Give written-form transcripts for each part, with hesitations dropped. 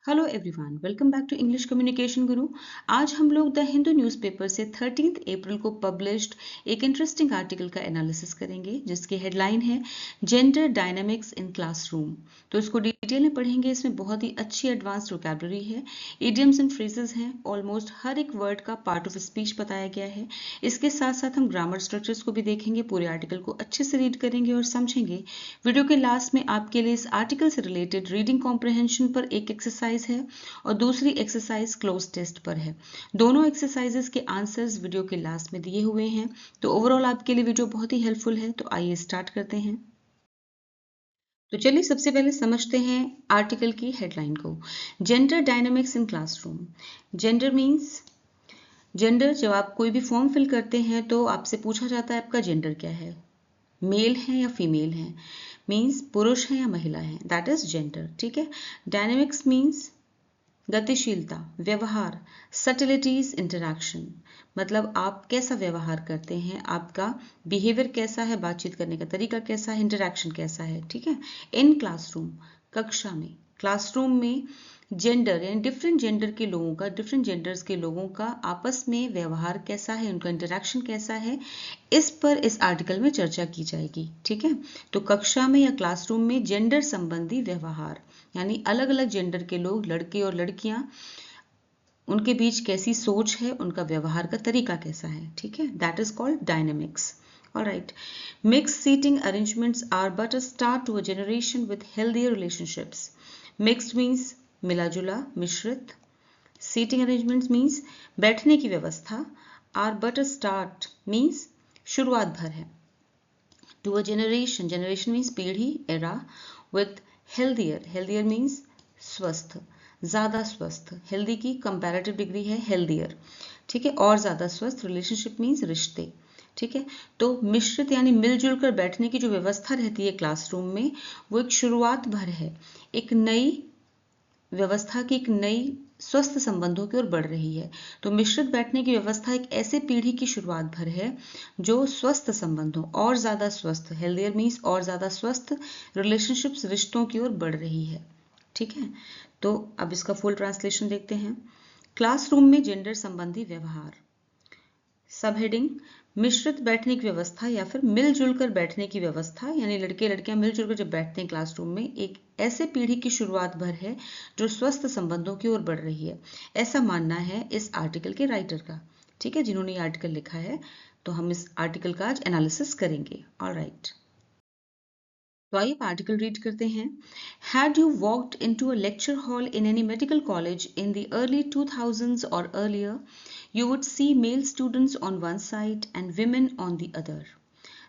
Hello everyone, welcome back to English communication Guru. आज हम लोग द हिंदू न्यूज़पेपर से 13 अप्रैल को पब्लिश्ड एक इंटरेस्टिंग आर्टिकल का एनालिसिस करेंगे जिसकी हेडलाइन है जेंडर डायनामिक्स इन क्लासरूम। तो इसको डिटेल में पढ़ेंगे। इसमें बहुत ही अच्छी एडवांस्ड वोकैबुलरी है, इडियम्स एंड फ्रेजेस हैं, ऑलमोस्ट हर एक वर्ड का पार्ट ऑफ स्पीच बताया गया है। इसके साथ साथ हम ग्रामर स्ट्रक्चर्स को भी देखेंगे, पूरे आर्टिकल को अच्छे से रीड करेंगे और समझेंगे। वीडियो के लास्ट में आपके लिए इस आर्टिकल से रिलेटेड रीडिंग कॉम्प्रहेंशन पर एक एक्सरसाइज है और दूसरी एक्सरसाइज क्लोज टेस्ट पर है। दोनों एक्सरसाइजेस के आंसर्स वीडियो के लास्ट में दिए हुए हैं। तो ओवरऑल आपके लिए वीडियो बहुत ही हेल्पफुल है। तो आइए स्टार्ट करते हैं। तो चलिए सबसे पहले समझते हैं आर्टिकल की हेडलाइन को। Gender dynamics in classroom. Gender means gender, जब आप कोई भी फॉर्म फिल करते हैं तो आपसे पूछा जाता है आपका जेंडर क्या है, मेल है या फीमेल है, मीन्स पुरुष है या महिला है, दैट इज जेंडर। ठीक है। डायनेमिक्स मीन्स गतिशीलता, व्यवहार, सटिलिटीज, इंटरैक्शन, मतलब आप कैसा व्यवहार करते हैं, आपका बिहेवियर कैसा है, बातचीत करने का तरीका कैसा है, इंटरैक्शन कैसा है। ठीक है। इन क्लासरूम, कक्षा में, क्लासरूम में जेंडर यानी डिफरेंट जेंडर के लोगों का, डिफरेंट जेंडर्स के लोगों का आपस में व्यवहार कैसा है, उनका इंटरैक्शन कैसा है, इस पर इस आर्टिकल में चर्चा की जाएगी। ठीक है। तो कक्षा में या क्लासरूम में जेंडर संबंधी व्यवहार यानी अलग अलग जेंडर के लोग, लड़के और लड़कियां, उनके बीच कैसी सोच है, उनका व्यवहार का तरीका कैसा है। ठीक है। That is called dynamics. Alright. Mixed seating arrangements are but a start to a generation with healthier relationships. Mixed means मिला जुला, मिश्रित। Seating arrangements means बैठने की व्यवस्था। Are but a start means शुरुआत भर है। To a generation, generation means पीढ़ी, era, with healthier, healthier means स्वस्थ, ज्यादा स्वस्थ। हेल्दी की कंपैरेटिव डिग्री है हेल्दियर। ठीक है। और ज्यादा स्वस्थ। रिलेशनशिप मीन्स रिश्ते। ठीक है। तो मिश्रित यानी मिलजुल कर बैठने की जो व्यवस्था रहती है क्लासरूम में, वो एक शुरुआत भर है, एक नई व्यवस्था की, एक नई स्वस्थ संबंधों की ओर बढ़ रही है। तो मिश्रित बैठने की व्यवस्था एक ऐसे पीढ़ी की शुरुआत भर है जो स्वस्थ संबंधों, और ज्यादा स्वस्थ, हेल्दियर मीन्स और ज्यादा स्वस्थ रिलेशनशिप्स, रिश्तों की ओर बढ़ रही है। ठीक है। तो अब इसका फुल ट्रांसलेशन देखते हैं। क्लासरूम में जेंडर संबंधी व्यवहार। सब हेडिंग, मिश्रित बैठने की व्यवस्था या फिर मिलजुल कर बैठने की व्यवस्था, यानी लड़के लड़कियां मिलजुल कर जब बैठते हैं क्लासरूम में, एक ऐसे पीढ़ी की शुरुआत भर है जो स्वस्थ संबंधों की ओर बढ़ रही है। ऐसा मानना है इस आर्टिकल के राइटर का। ठीक है, जिन्होंने ये आर्टिकल लिखा है। तो हम इस आर्टिकल का आज एनालिसिस करेंगे। ऑलराइट। तो आइए आर्टिकल रीड करते हैं। Had you walked into a lecture hall in any medical college in the early 2000s or earlier, you would see male students on one side and women on the other.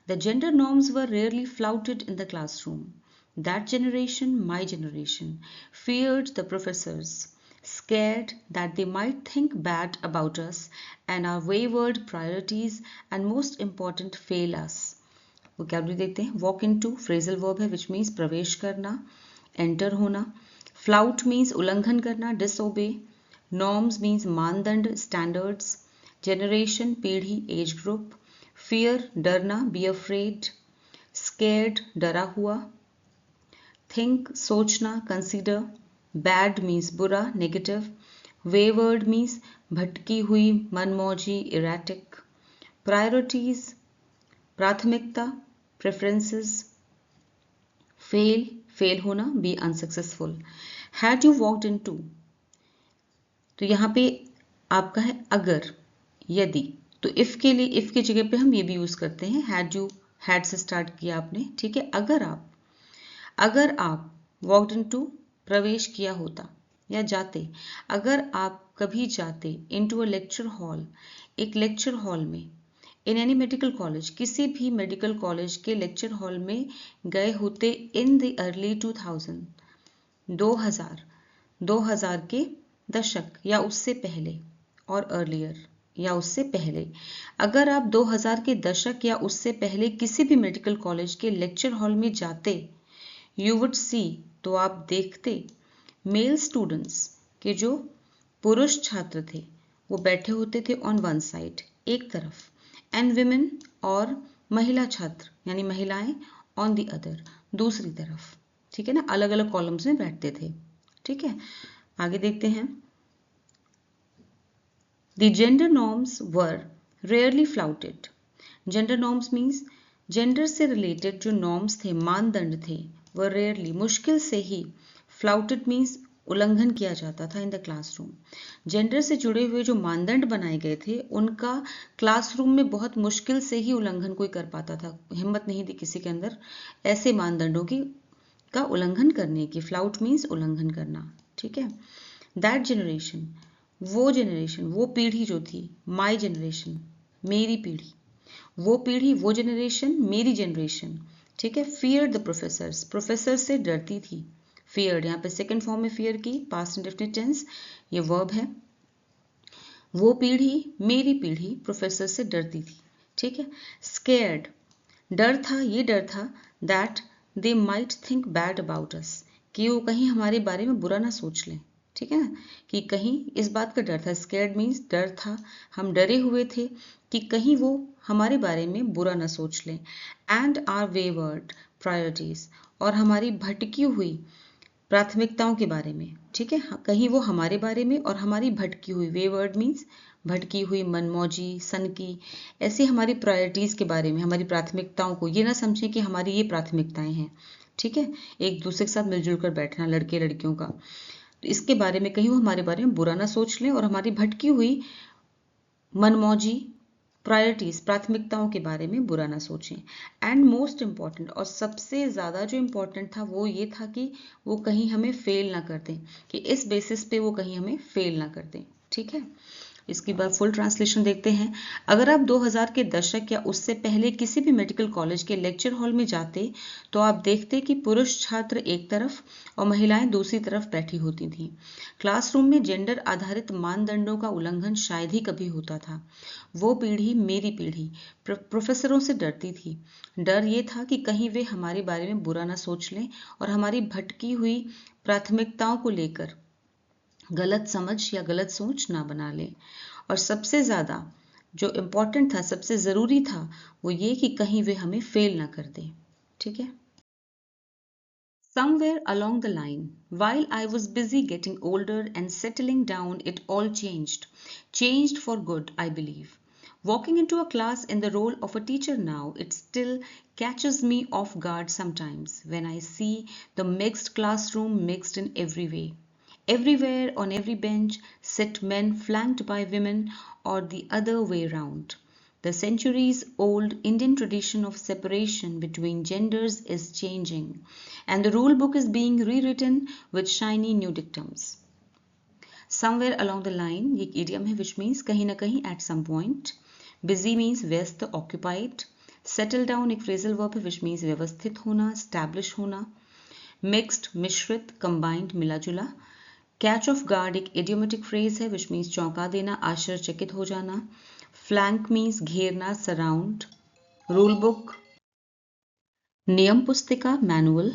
The gender norms were rarely flouted in the classroom. That generation, my generation, feared the professors, scared that they might think bad about us and our wayward priorities, and most important, fail us. Vocabulary देखते हैं। Walk in to phrasal verb है which means प्रवेश करना, enter होना। Flout means उल्लंघन करना, disobey. Norms means मानदंड, standards. Generation पीढ़ी, एज ग्रुप। फियर डरना, बी अफ्रेड। स्केर्ड डरा हुआ। थिंक सोचना, कंसीडर। बैड मीन्स बुरा, नेगेटिव। वेवर्ड मीन्स भटकी हुई, मनमौजी, इरेटिक। प्रायोरिटीज प्राथमिकता, प्रेफरेंसेस। फेल फेल होना, be unsuccessful. Had you walked in to, तो यहाँ पे आपका है अगर, यदि। तो इफ के लिए, इफ की जगह पे हम ये भी यूज करते हैं। हैड यू, हैड से स्टार्ट किया आपने। ठीक है। अगर आप वॉकड इन टू प्रवेश किया होता या जाते, अगर आप कभी जाते इनटू अ लेक्चर हॉल, एक लेक्चर हॉल में, इन एनी मेडिकल कॉलेज, किसी भी मेडिकल कॉलेज के लेक्चर हॉल में गए होते इन द अर्ली 2000, 2000 के दशक या उससे पहले, और अर्लियर या उससे पहले, अगर आप 2000 के दशक या उससे पहले किसी भी मेडिकल कॉलेज के लेक्चर हॉल में जाते, यू वुड सी, तो आप देखते, मेल स्टूडेंट्स के जो पुरुष छात्र थे वो बैठे होते थे ऑन वन साइड, एक तरफ, एंड विमेन और महिला छात्र यानी महिलाएं ऑन द अदर, दूसरी तरफ। ठीक है ना, अलग अलग कॉलम्स में बैठते थे। ठीक है। आगे देखते हैं। The gender norms were rarely flouted. Gender norms means gender से रिलेटेड जो नॉर्म्स थे, मानदंड थे, वह रेयरली, मुश्किल से ही, फ्लाउटेड मीन्स उल्लंघन किया जाता था इन द क्लासरूम। जेंडर से जुड़े हुए जो मानदंड बनाए गए थे उनका क्लासरूम में बहुत मुश्किल से ही उल्लंघन कोई कर पाता था। हिम्मत नहीं थी किसी के अंदर ऐसे मानदंडों की का उल्लंघन करने की। फ्लाउट मीन्स उल्लंघन करना, ठीक है। दैट जनरेशन, वो जनरेशन, वो पीढ़ी जो थी, माई जनरेशन, मेरी पीढ़ी, वो पीढ़ी, वो जनरेशन, मेरी जनरेशन, ठीक है। फियर द प्रोफेसर्स, प्रोफेसर से डरती थी। फियर्ड यहाँ पे सेकंड फॉर्म में फियर की, पास्ट इंडेफिनिट टेंस, ये वर्ब है। वो पीढ़ी, मेरी पीढ़ी प्रोफेसर से डरती थी, ठीक है। स्केयर्ड, डर था, ये डर था, that they might think bad about us, कि वो कहीं हमारे बारे में बुरा ना सोच लें, ठीक है ना, कि कहीं इस बात का डर था। स्केयर्ड मीन्स डर था, हम डरे हुए थे कि कहीं वो हमारे बारे में बुरा ना सोच लें। एंड आर वेवर्ड प्रायोरिटीज, और हमारी भटकी हुई प्राथमिकताओं के बारे में, ठीक है। कहीं वो हमारे बारे में और हमारी भटकी हुई, वेवर्ड मीन्स भटकी हुई, मनमौजी, सनकी, ऐसी हमारी प्रायोरिटीज के बारे में, हमारी प्राथमिकताओं को, ये ना समझें कि हमारी ये प्राथमिकताएं हैं, ठीक है। एक दूसरे के साथ मिलजुल कर बैठना, लड़के लड़कियों का, तो इसके बारे में कहीं वो हमारे बारे में बुरा ना सोच लें और हमारी भटकी हुई मनमौजी प्रायोरिटीज, प्राथमिकताओं के बारे में बुरा ना सोचें। एंड मोस्ट इम्पॉर्टेंट, और सबसे ज़्यादा जो इम्पॉर्टेंट था वो ये था कि वो कहीं हमें फेल ना कर दें, कि इस बेसिस पे वो कहीं हमें फेल ना कर दें, ठीक है। इसके बाद फुल ट्रांसलेशन देखते हैं। अगर आप 2000 के दशक या उससे पहले किसी भी मेडिकल कॉलेज के लेक्चर हॉल में जाते तो आप देखते कि पुरुष छात्र एक तरफ और महिलाएं दूसरी तरफ बैठी होती थीं। क्लासरूम में जेंडर आधारित मानदंडों का उल्लंघन शायद ही कभी होता था। वो पीढ़ी, मेरी पीढ़ी, प्रोफेसरों से डरती थी। डर ये था कि कहीं वे हमारे बारे में बुरा ना सोच लें और हमारी भटकी हुई प्राथमिकताओं को लेकर गलत समझ या गलत सोच ना बना ले। और सबसे ज़्यादा जो इम्पोर्टेंट था, सबसे ज़रूरी था, वो ये कि कहीं वे हमें फेल ना कर दें, ठीक है। Somewhere along the line, while I was busy getting older and settling down, it all changed. Changed for good, I believe. Walking into a class in the role of a teacher now, it still catches me off guard sometimes when I see the mixed classroom, mixed in every way. Everywhere, on every bench, sit men flanked by women or the other way round. The centuries-old Indian tradition of separation between genders is changing, and the rule book is being rewritten with shiny new dictums. Somewhere along the line, ये idiom है which means कहीं ना कहीं at some point. Busy means व्यस्त, occupied. Settle down एक phrasal verb है which means व्यवस्थित होना, establish होना. Mixed, मिश्रित, combined, मिला जुला. कैच ऑफ गार्ड एक इडियोमेटिक फ्रेज है विच मीन्स चौंका देना, आश्चर्यचकित हो जाना. फ्लैंक मीन्स घेरना, सराउंड. रूल बुक नियम पुस्तिका, मैनुअल.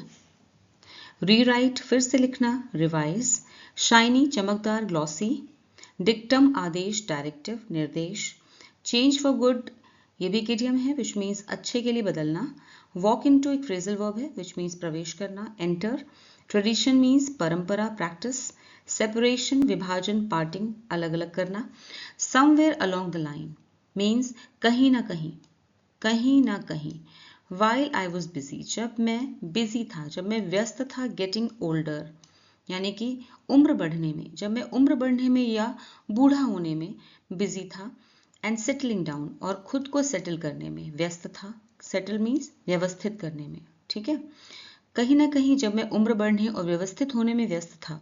रीराइट फिर से लिखना, रिवाइज. शाइनी चमकदार, ग्लॉसी. डिक्टम आदेश, डायरेक्टिव, निर्देश. चेंज फॉर गुड ये भी एक इडियम है विच मीन्स अच्छे के लिए बदलना. वॉक इनटू एक फ्रेजल वर्ब है विच मीन्स प्रवेश करना, एंटर. ट्रेडिशन मीन्स परंपरा, प्रैक्टिस. सेपरेशन विभाजन, पार्टिंग, अलग अलग करना. Somewhere along the line means कहीं ना कहीं, कहीं ना कहीं. वाइल आई वॉज बिजी जब मैं बिजी था, जब मैं व्यस्त था. गेटिंग ओल्डर यानी कि उम्र बढ़ने में, जब मैं उम्र बढ़ने में या बूढ़ा होने में बिजी था. एंड सेटलिंग डाउन और खुद को सेटल करने में व्यस्त था. सेटल मीन्स व्यवस्थित करने में, ठीक है. कहीं ना कहीं जब मैं उम्र बढ़ने और व्यवस्थित होने में व्यस्त था.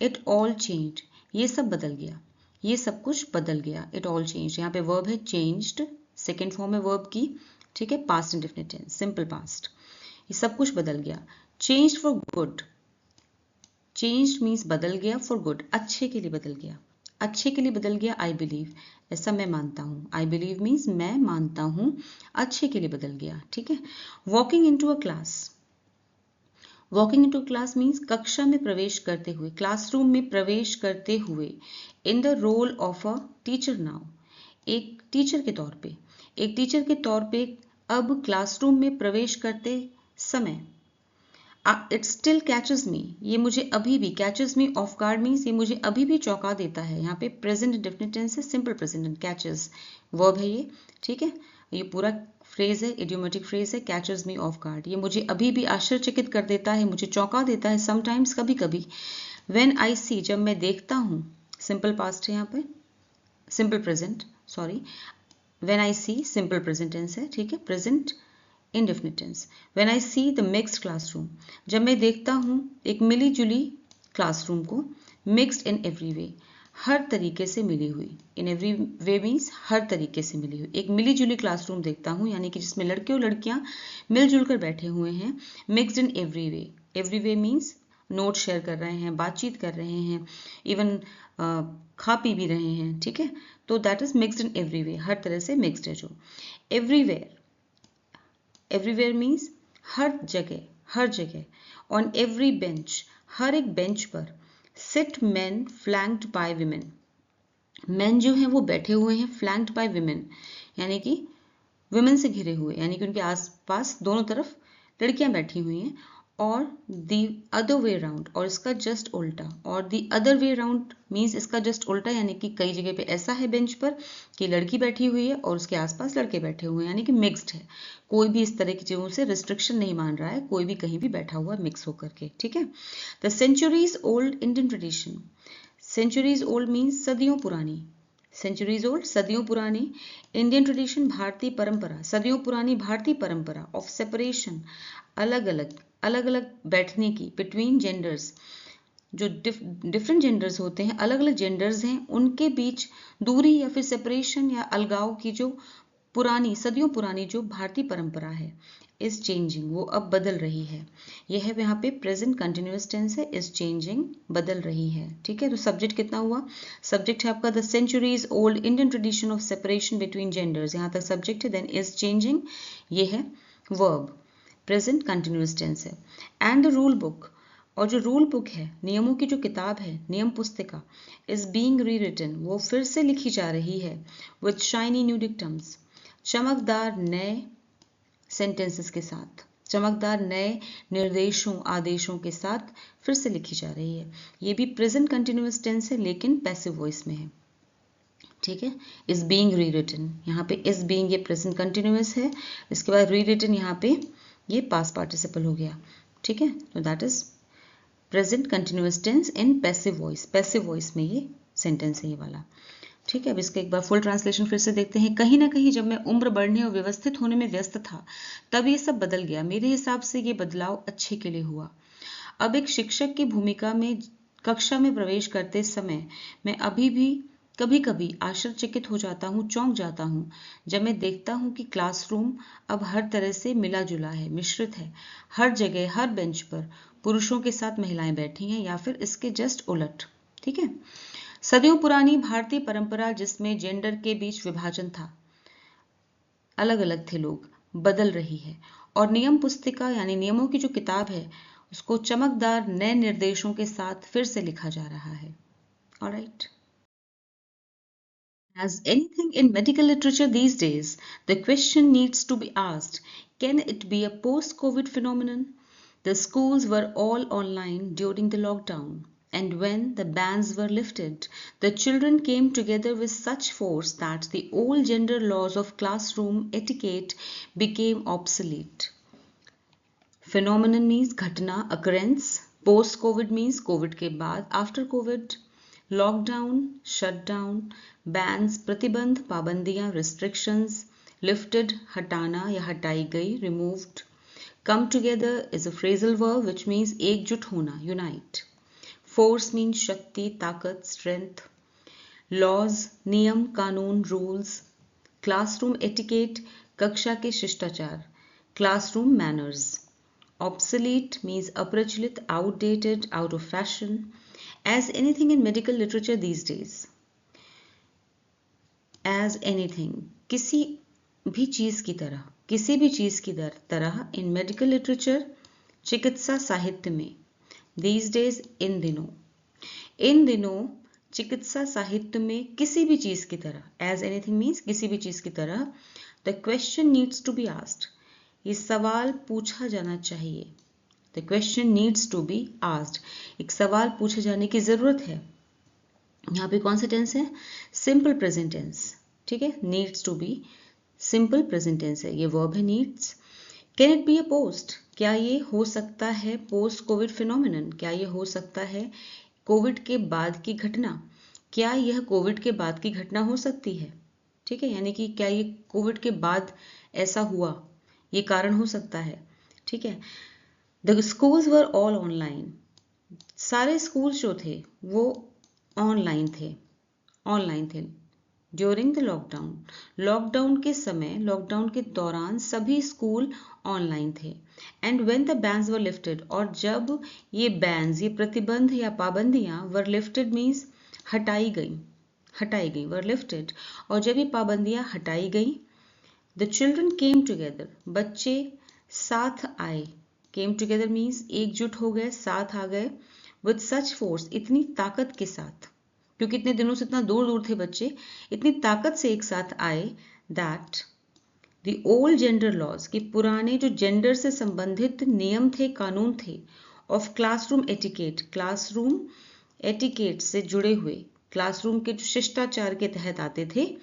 इट ऑल चेंज ये सब बदल गया, ये सब कुछ बदल गया. इट ऑल चेंज यहाँ पे वर्ब है चेंज्ड, सेकेंड फॉर्म है वर्ब की, ठीक है. Past indefinite tense, simple past. ये सब कुछ बदल गया. Changed for good, changed means बदल गया, फॉर गुड अच्छे के लिए बदल गया, अच्छे के लिए बदल गया. आई बिलीव ऐसा मैं मानता हूँ. आई बिलीव मीन्स मैं मानता हूँ, अच्छे के लिए बदल गया, ठीक है. Walking into a class, walking into class means कक्षा में प्रवेश करते हुए, क्लासरूम में प्रवेश करते हुए. In the role of a teacher now एक टीचर के तौर पे, एक टीचर के तौर पे अब क्लासरूम में प्रवेश करते समय. इट स्टिल कैचेस मी, ये मुझे अभी भी, catches me of guard means ये मुझे अभी भी चौंका देता है। यहाँ पे प्रेजेंट इंडेफिनिट टेंस है, सिंपल प्रेजेंट, कैचेस वर्ब है ये, ठीक है। ये पूरा फ्रेज है, इडियोमेटिक फ्रेज है, कैचेस मी ऑफ गार्ड, ये मुझे अभी भी आश्चर्यचकित कर देता है, मुझे चौंका देता है, समटाइम्स, कभी कभी। व्हेन आई सी, जब मैं देखता हूँ, सिंपल पास्ट है यहाँ पे, simple present, sorry, when I see simple present tense है, ठीक है, present indefinite tense. When I see the mixed classroom, जब मैं देखता हूँ एक मिली जुली क्लासरूम को, मिक्स्ड इन एवरी वे, हर तरीके से मिली हुई, इन एवरी वे मीन्स हर तरीके से मिली हुई, एक मिली जुली क्लासरूम देखता हूँ, यानी कि जिसमें लड़के और लड़कियां मिलजुल कर बैठे हुए हैं, mixed in every way, every way means note share कर रहे हैं, बातचीत कर रहे हैं, इवन खा पी भी रहे हैं, ठीक है, तो that is mixed in every way, हर तरह से मिक्स्ड है जो। एवरीवेयर, एवरीवेयर मीन्स हर जगह, हर जगह। ऑन एवरी बेंच, हर एक बेंच पर। Sit man flanked by women, man जो हैं वो बैठे हुए हैं, फ्लैंक्ड बाय विमेन, यानी कि विमेन से घिरे हुए, यानी कि उनके आसपास दोनों तरफ लड़कियां बैठी हुई हैं। और दी अदर वे राउंड, और इसका जस्ट उल्टा, और the other way round means इसका जस्ट उल्टा, यानी कि कई जगह पे ऐसा है बेंच पर कि लड़की बैठी हुई है और उसके आसपास लड़के बैठे हुए हैं, यानी कि मिक्स्ड है, कोई भी इस तरह की चीजों से रिस्ट्रिक्शन नहीं मान रहा है, कोई भी कहीं भी बैठा हुआ मिक्स होकर के, ठीक है। The centuries old Indian tradition, centuries old means सदियों पुरानी, सेंचुरीज ओल्ड सदियों पुरानी, इंडियन ट्रेडिशन भारतीय परंपरा, सदियों पुरानी भारतीय परंपरा, ऑफ सेपरेशन अलग अलग, अलग अलग बैठने की, बिटवीन जेंडर्स, जो डिफरेंट जेंडर्स होते हैं, अलग अलग जेंडर्स हैं, उनके बीच दूरी या फिर सेपरेशन या अलगाव की जो पुरानी, सदियों पुरानी जो भारतीय परंपरा है, इज चेंजिंग, वो अब बदल रही है। यह है यहाँ पे प्रेजेंट कंटिन्यूअस टेंस है, इज चेंजिंग, बदल रही है, ठीक है। तो सब्जेक्ट कितना हुआ, सब्जेक्ट है आपका the centuries old Indian tradition of separation between genders, यहाँ तक सब्जेक्ट है, देन इज चेंजिंग, ये है वर्ब, प्रेजेंट कंटिन्यूअस टेंस है। एंड द रूल बुक, और जो रूल बुक है, नियमों की जो किताब है, नियम पुस्तिका, इज बीइंग रीरिटन, वो फिर से लिखी जा रही है, विद शाइनी न्यू डिक्टम्स, चमकदार नए सेंटेंसेस के साथ, चमकदार नए निर्देशों, आदेशों के साथ फिर से लिखी जा रही है। ये भी प्रेजेंट कंटिन्यूअस टेंस है, लेकिन पैसिव वॉइस में है, ठीक है। इज बीइंग रीरिटन, यहाँ पे इज बीइंग ये प्रेजेंट कंटिन्यूअस है, इसके बाद रीरिटन यहाँ पे ये पास्ट पार्टिसिपल हो गया, ठीक है। तो that is present continuous tense in passive voice, passive voice में ये सेंटेंस है ये वाला, ठीक है। अब इसका एक बार फुल ट्रांसलेशन फिर से देखते हैं। कहीं ना कहीं जब मैं उम्र बढ़ने और व्यवस्थित होने में व्यस्त था, तब ये सब बदल गया। मेरे हिसाब से ये बदलाव अच्छे के लिए हुआ। अब एक शिक्षक की भूमिका में कक्षा में प्रवेश करते समय मैं अभी भी कभी कभी आश्चर्यचकित हो जाता हूँ, चौंक जाता हूँ, जब मैं देखता हूँ कि क्लासरूम अब हर तरह से मिला जुला है, मिश्रित है, हर जगह, हर बेंच पर पुरुषों के साथ महिलाएं बैठी हैं, या फिर इसके जस्ट उलट, ठीक है। सदियों पुरानी भारतीय परंपरा जिसमें जेंडर के बीच विभाजन था, अलग अलग थे लोग, बदल रही है। और नियम पुस्तिका यानी नियमों की जो किताब है, उसको चमकदार नए निर्देशों के साथ फिर से लिखा जा रहा है। Alright. As anything in medical literature these days, the question needs to be asked, can it be a post-COVID phenomenon? The schools were all online during the lockdown, and when the bans were lifted, the children came together with such force that the old gender laws of classroom etiquette became obsolete. Phenomenon means घटना, occurrence. Post-COVID means COVID के बाद, after COVID. Lockdown, shutdown, bans, प्रतिबंध, पाबंदियां, restrictions, lifted, हटाना या हटाई गई, removed. Come together is a phrasal verb which means एकजुट होना, unite. Force means शक्ति, ताकत, strength. Laws, नियम, कानून, rules. Classroom etiquette, कक्षा के शिष्टाचार. Classroom manners. Obsolete means अप्रचलित, outdated, out of fashion. As anything in medical literature these days. As anything, किसी भी चीज की तरह, किसी भी चीज की तरह in medical literature, चिकित्सा साहित्य में, these days इन दिनों चिकित्सा साहित्य में किसी भी चीज की तरह, as anything means किसी भी चीज की तरह, the question needs to be asked, ये सवाल पूछा जाना चाहिए, the question needs to be asked, एक सवाल पूछे जाने की जरूरत है। यहाँ पे कौन सा टेंस है? सिंपल प्रेजेंट टेंस, ठीक है। Needs to be simple present tense है, ये वर्ब है needs. Can it be a post, क्या ये हो सकता है पोस्ट कोविड फिनोमिनन, क्या ये हो सकता है कोविड के बाद की घटना, क्या यह कोविड के बाद की घटना हो सकती है, ठीक है। यानी कि क्या ये कोविड के बाद ऐसा हुआ, ये कारण हो सकता है, ठीक है। The schools were all online, सारे स्कूल जो थे वो ऑनलाइन थे ड्यूरिंग द लॉकडाउन, लॉकडाउन के समय, लॉकडाउन के दौरान सभी स्कूल ऑनलाइन थे। And when the bans were lifted, और जब ये बैन्स, ये प्रतिबंध या पाबंदियां, वर लिफ्टेड मीन्स हटाई गई वर लिफ्टेड, और जब ये पाबंदियां हटाई गई, द चिल्ड्रन केम टुगेदर, बच्चे साथ आए, केम टुगेदर मीन्स एकजुट हो गए, साथ आ गए, विद सच फोर्स, इतनी ताकत के साथ, क्योंकि इतने दिनों से इतना दूर दूर थे बच्चे, इतनी ताकत से एक साथ आए, that the old gender laws, कि पुराने जो जेंडर से संबंधित नियम थे, कानून थे, of classroom etiquette, classroom etiquette से जुड़े हुए, क्लासरूम के जो शिष्टाचार के तहत आते थे,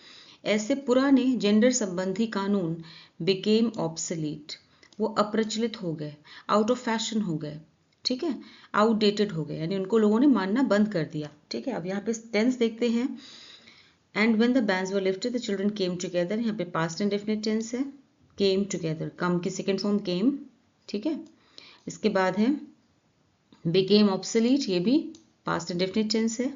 ऐसे पुराने जेंडर संबंधी कानून बिकेम ऑब्सोलीट, वो अप्रचलित हो गए, आउट ऑफ फैशन हो गए, ठीक है, आउटडेटेड हो गए, यानी उनको लोगों ने मानना बंद कर दिया, ठीक है। अब यहाँ पे टेंस देखते हैं। And when the bans were lifted the children came together, यहाँ पे पास्ट इंडेफिनिट टेंस है, केम टुगेदर, कम की सेकेंड फॉर्म केम, ठीक है। इसके बाद है बिकेम ऑब्सोलीट, ये भी पास्ट इंडेफिनिट टेंस है।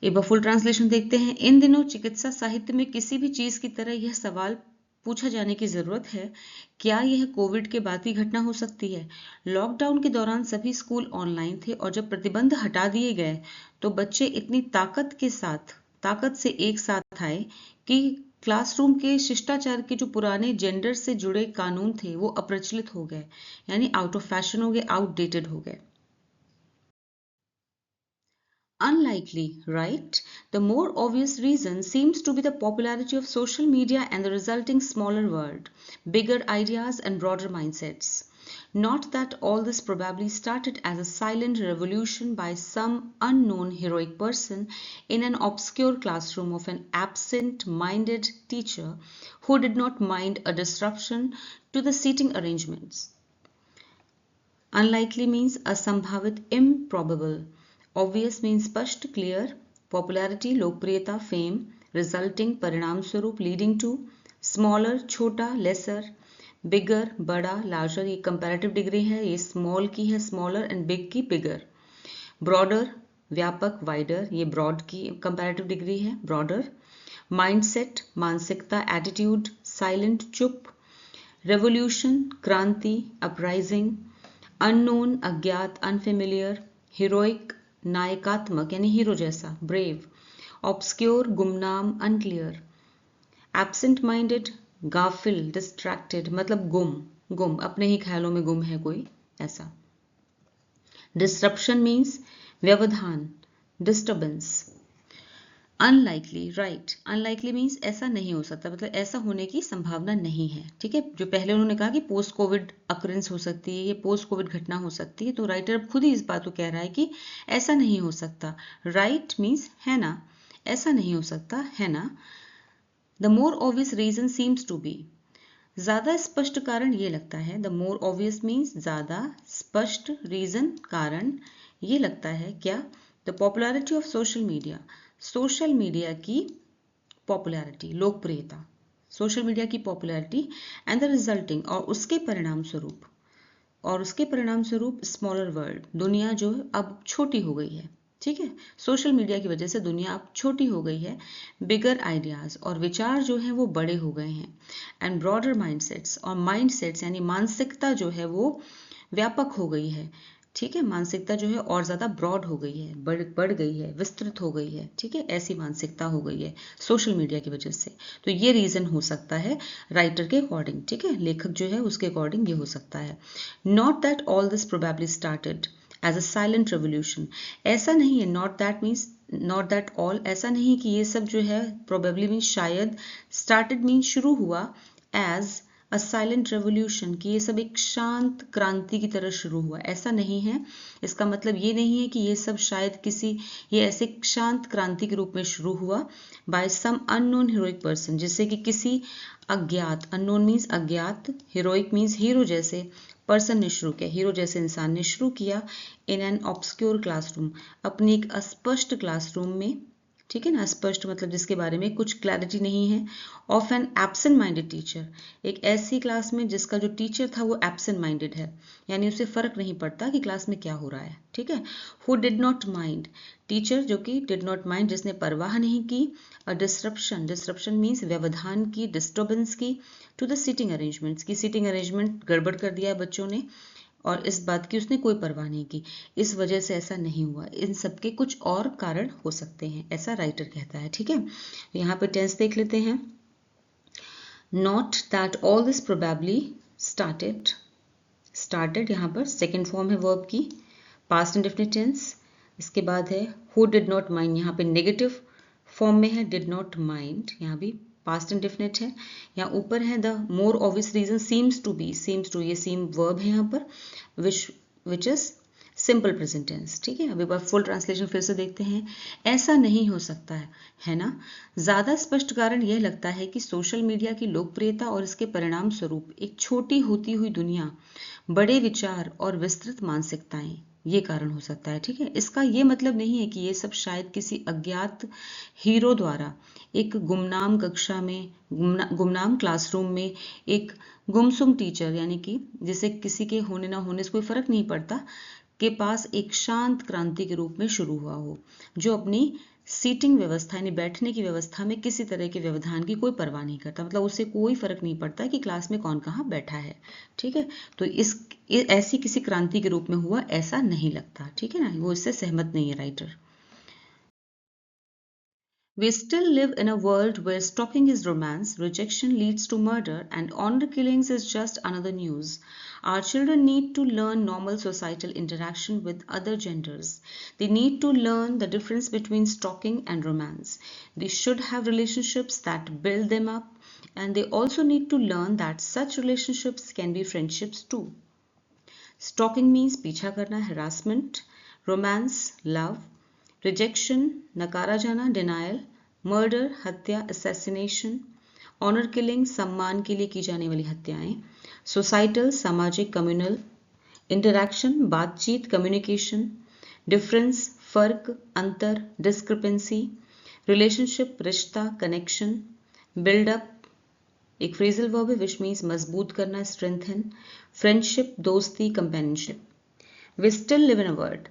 एक बार फुल ट्रांसलेशन देखते हैं। इन दिनों चिकित्सा साहित्य में किसी भी चीज की तरह यह सवाल पूछा जाने की जरूरत है, क्या यह कोविड के बाद की घटना हो सकती है? लॉकडाउन के दौरान सभी स्कूल ऑनलाइन थे और जब प्रतिबंध हटा दिए गए तो बच्चे इतनी ताकत से एक साथ आए कि क्लासरूम के शिष्टाचार के जो पुराने जेंडर से जुड़े कानून थे वो अप्रचलित हो गए, यानी आउट ऑफ फैशन हो गए, आउटडेटेड हो गए। Unlikely, right? The more obvious reason seems to be the popularity of social media and the resulting smaller world, bigger ideas and broader mindsets. Not that all this probably started as a silent revolution by some unknown heroic person in an obscure classroom of an absent-minded teacher who did not mind a disruption to the seating arrangements. Unlikely means असंभावित, improbable. Obvious means स्पष्ट, clear. Popularity लोकप्रियता, fame. Resulting परिणाम स्वरूप, leading to. Smaller छोटा, lesser. Bigger बड़ा, larger ये comparative degree है, ये small की है smaller and big की bigger. Broader व्यापक, wider ये broad की comparative डिग्री है, broader. Mindset मानसिकता, attitude. Silent चुप. Revolution क्रांति, uprising. Unknown अज्ञात, unfamiliar. Heroic नायकात्मक यानी हीरो जैसा, ब्रेव. ऑब्सक्योर गुमनाम, अनक्लियर. एब्सेंट माइंडेड गाफिल, डिस्ट्रैक्टेड मतलब गुम अपने ही ख्यालों में गुम है कोई, ऐसा. डिस्ट्रप्शन मीन्स व्यवधान, disturbance. Unlikely, right. Unlikely means ऐसा नहीं हो सकता, मतलब ऐसा होने की संभावना नहीं है, ठीक है। जो पहले उन्होंने कहा कि पोस्ट कोविड अकरेंस हो सकती है, ये पोस्ट कोविड घटना हो सकती है, तो राइटर अब खुद ही इस बात को कह रहा है कि ऐसा नहीं हो सकता. राइट मीन्स है ना, ऐसा नहीं हो सकता है ना. The more obvious reason seems to be, ज्यादा स्पष्ट कारण ये लगता है. द मोर ऑब्वियस मीन्स ज्यादा स्पष्ट, रीजन कारण, ये लगता है क्या? The popularity of social media, social media की पॉपुलैरिटी, लोकप्रियता, सोशल मीडिया की पॉपुलैरिटी. एंड द रिजल्टिंग और उसके परिणाम स्वरूप स्मॉलर वर्ल्ड, दुनिया जो अब छोटी हो गई है, ठीक है. सोशल मीडिया की वजह से दुनिया अब छोटी हो गई है. बिगर आइडियाज और विचार जो हैं वो बड़े हो गए हैं. एंड ब्रॉडर माइंडसेट्स और माइंडसेट्स यानी मानसिकता जो है वो व्यापक हो गई है, ठीक है. मानसिकता जो है और ज्यादा ब्रॉड हो गई है, बढ़ गई है, विस्तृत हो गई है, ठीक है. ऐसी मानसिकता हो गई है सोशल मीडिया की वजह से. तो ये रीजन हो सकता है राइटर के अकॉर्डिंग, ठीक है. लेखक जो है उसके अकॉर्डिंग ये हो सकता है. Not that all this probably started as a silent revolution, ऐसा नहीं है. Not that means not that all, ऐसा नहीं कि ये सब जो है प्रोबेबली मीन्स शायद, स्टार्टेड मीन्स शुरू हुआ, एज अ साइलेंट रेवोल्यूशन, कि ये सब एक शांत क्रांति की तरह शुरू हुआ, ऐसा नहीं है। इसका मतलब ये नहीं है कि ये सब शायद ये ऐसे शांत क्रांति के रूप में शुरू हुआ by some unknown heroic person, जिससे कि किसी अज्ञात, अननोन मीन्स अज्ञात, हीरोइक मीन्स हीरो जैसे पर्सन ने शुरू किया, हीरो जैसे इंसान ने शुरू किया, इन एन ऑब्सक्योर क्लासरूम, अपनी एक अस्पष्ट क्लासरूम में, ठीक है ना, स्पष्ट मतलब जिसके बारे में कुछ क्लैरिटी नहीं है, of an absent minded teacher, एक ऐसी क्लास में जिसका जो टीचर था वो एब्सेंट माइंडेड है, यानी उसे फर्क नहीं पड़ता कि क्लास में क्या हो रहा है, ठीक है। Who did not mind, teacher जो कि डिड नॉट माइंड, जिसने परवाह नहीं की, अ डिस्रप्शन, डिस्रप्शन मीन्स व्यवधान की, डिस्टर्बेंस की, टू द सीटिंग अरेंजमेंट्स, की सीटिंग अरेंजमेंट गड़बड़ कर दिया है बच्चों ने, और इस बात की उसने कोई परवाह नहीं की, इस वजह से ऐसा नहीं हुआ, इन सब के कुछ और कारण हो सकते हैं, ऐसा राइटर कहता है, ठीक है। यहाँ पे टेंस देख लेते हैं। Not that all this probably started यहाँ पर सेकेंड फॉर्म है वर्ब की, पास्ट इंडेफिनिट टेंस। इसके बाद है हु डिड नॉट माइंड, यहाँ पे नेगेटिव फॉर्म में है, डिड नॉट माइंड, यहाँ भी पास्ट इंडेफिनिट है। यहाँ ऊपर है the more obvious reason seems to be, seems to, ये सीम वर्ब है यहाँ पर, which is simple present tense, ठीक है। अभी बार फुल ट्रांसलेशन फिर से देखते हैं। ऐसा नहीं हो सकता है ना। ज्यादा स्पष्ट कारण यह लगता है कि सोशल मीडिया की लोकप्रियता और इसके परिणाम स्वरूप एक छोटी होती हुई दुनिया, बड़े विचार और विस्तृत मानसिकताएं, ये कारण हो सकता है, ठीक है। इसका ये मतलब नहीं है कि ये सब शायद किसी अज्ञात हीरो द्वारा एक गुमनाम कक्षा में, गुमनाम क्लासरूम में एक गुमसुम टीचर, यानी कि जिसे किसी के होने ना होने से कोई फर्क नहीं पड़ता, के पास एक शांत क्रांति के रूप में शुरू हुआ हो, जो अपनी सीटिंग व्यवस्था यानी बैठने की व्यवस्था में किसी तरह के व्यवधान की कोई परवाह नहीं करता, मतलब उसे कोई फर्क नहीं पड़ता कि क्लास में कौन कहाँ बैठा है, ठीक है। तो ऐसी किसी क्रांति के रूप में हुआ ऐसा नहीं लगता, ठीक है ना, वो इससे सहमत नहीं है writer. We still live in a world where stalking is romance, rejection leads to murder, and honor killings is just another news. Our children need to learn normal societal interaction with other genders. They need to learn the difference between stalking and romance. They should have relationships that build them up, and they also need to learn that such relationships can be friendships too. Stalking means पीछा करना, harassment, romance, love, rejection, नकारा जाना, denial, murder, हत्या, assassination, honour killing, सम्मान के लिए की जाने वाली हत्याएं, सोसाइटल, सामाजिक, कम्युनल, इंटरैक्शन, बातचीत, कम्युनिकेशन, डिफरेंस, फर्क, अंतर, डिस्क्रिपेंसी, रिलेशनशिप, रिश्ता, कनेक्शन, बिल्डअप, एक फ्रेजल वर्ब है विच मीन्स मजबूत करना, स्ट्रेंथन, फ्रेंडशिप, दोस्ती, companionship. We still live in a world,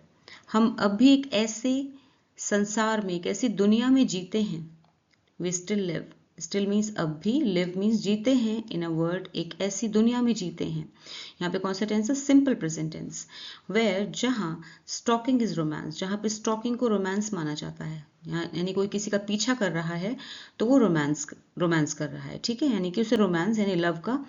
हम अब भी एक ऐसे संसार में, एक ऐसी दुनिया में जीते हैं। We still live, still means अब भी, लिव मीन्स जीते हैं, इन अ वर्ल्ड एक ऐसी दुनिया में जीते हैं। यहाँ पे कौन सा टेंस है, सिंपल प्रेजेंट टेंस, वेयर, जहाँ स्टॉकिंग इज रोमांस, जहाँ पे स्टॉकिंग को रोमांस माना जाता है, यानी कोई किसी का पीछा कर रहा है तो वो रोमांस कर रहा है, ठीक है, यानी कि उसे रोमांस यानी लव का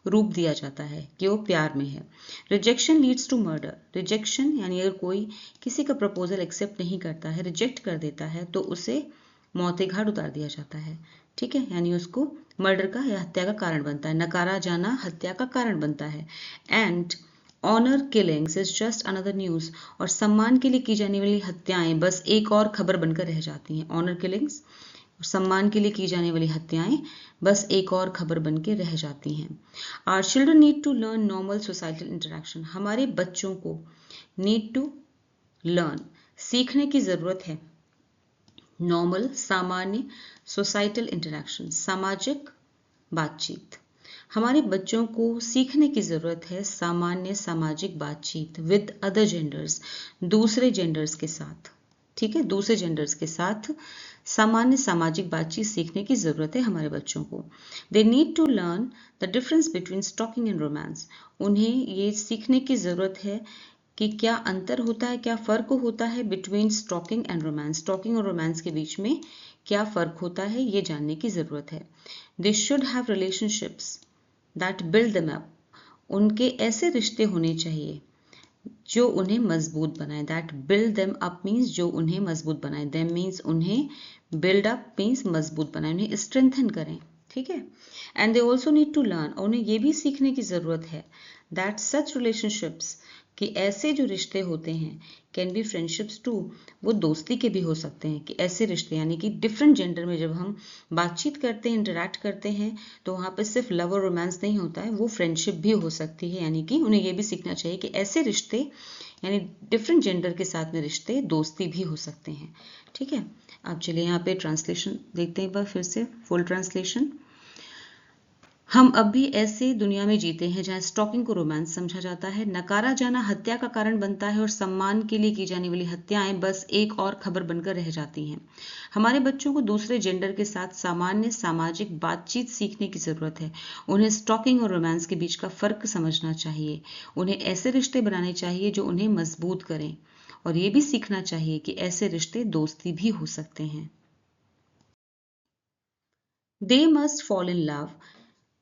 रूप दिया जाता है कि वो प्यार में है। Rejection leads to murder, rejection यानी अगर कोई किसी का प्रपोजल एक्सेप्ट नहीं करता है, रिजेक्ट कर देता है, तो उसे मौत घाट उतार दिया जाता है, ठीक है, यानी उसको मर्डर का या हत्या का कारण बनता है, नकारा जाना हत्या का कारण बनता है। And honour killings is just another news, और सम्मान के लिए की जाने वाली हत्याएं बस एक और खबर बनकर रह जाती हैं। ऑनर किलिंग्स, सम्मान के लिए की जाने वाली हत्याएं बस एक और खबर बन के रह जाती हैं। Our children need to learn normal societal interaction, हमारे बच्चों को नीड टू लर्न, सीखने की जरूरत है, नॉर्मल सामान्य, सोसाइटल इंटरेक्शन सामाजिक बातचीत, हमारे बच्चों को सीखने की जरूरत है सामान्य सामाजिक बातचीत विद अदर जेंडर्स, दूसरे जेंडर्स के साथ, ठीक है, दूसरे जेंडर्स के साथ सामान्य सामाजिक बातचीत सीखने की जरूरत है हमारे बच्चों को। They need to learn the difference between stalking and romance, उन्हें ये सीखने की जरूरत है कि क्या अंतर होता है, क्या फर्क होता है between stalking and romance, stalking और रोमांस के बीच में क्या फर्क होता है, ये जानने की जरूरत है। They should have relationships that build them up, उनके ऐसे रिश्ते होने चाहिए जो उन्हें मजबूत बनाए, that build them up means जो उन्हें मजबूत बनाए, देम मीन्स उन्हें, बिल्ड अप मीन्स मजबूत बनाए, उन्हें स्ट्रेंथन करें, ठीक है। And they also need to learn, और उन्हें ये भी सीखने की ज़रूरत है दैट सच रिलेशनशिप्स, कि ऐसे जो रिश्ते होते हैं कैन बी फ्रेंडशिप्स टू, वो दोस्ती के भी हो सकते हैं। कि ऐसे रिश्ते यानी कि डिफरेंट जेंडर में जब हम बातचीत करते हैं, इंटरेक्ट करते हैं, तो वहाँ पे सिर्फ लव और रोमांस नहीं होता है, वो फ्रेंडशिप भी हो सकती है। यानी कि उन्हें ये भी सीखना चाहिए कि ऐसे रिश्ते यानी डिफरेंट जेंडर के साथ में रिश्ते दोस्ती भी हो सकते हैं। ठीक है, अब चलिए यहाँ पे ट्रांसलेशन देखते हैं एक बार फिर से, फुल ट्रांसलेशन। हम अब भी ऐसे दुनिया में जीते हैं जहां स्टॉकिंग को रोमांस समझा जाता है, नकारा जाना हत्या का कारण बनता है और सम्मान के लिए की जाने वाली हत्याएं बस एक और खबर बनकर रह जाती हैं। हमारे बच्चों को दूसरे जेंडर के साथ सामान्य सामाजिक बातचीत सीखने की जरूरत है। उन्हें स्टॉकिंग और रोमांस के बीच का फर्क समझना चाहिए। उन्हें ऐसे रिश्ते बनाने चाहिए जो उन्हें मजबूत करें, और ये भी सीखना चाहिए कि ऐसे रिश्ते दोस्ती भी हो सकते हैं। They must fall in love,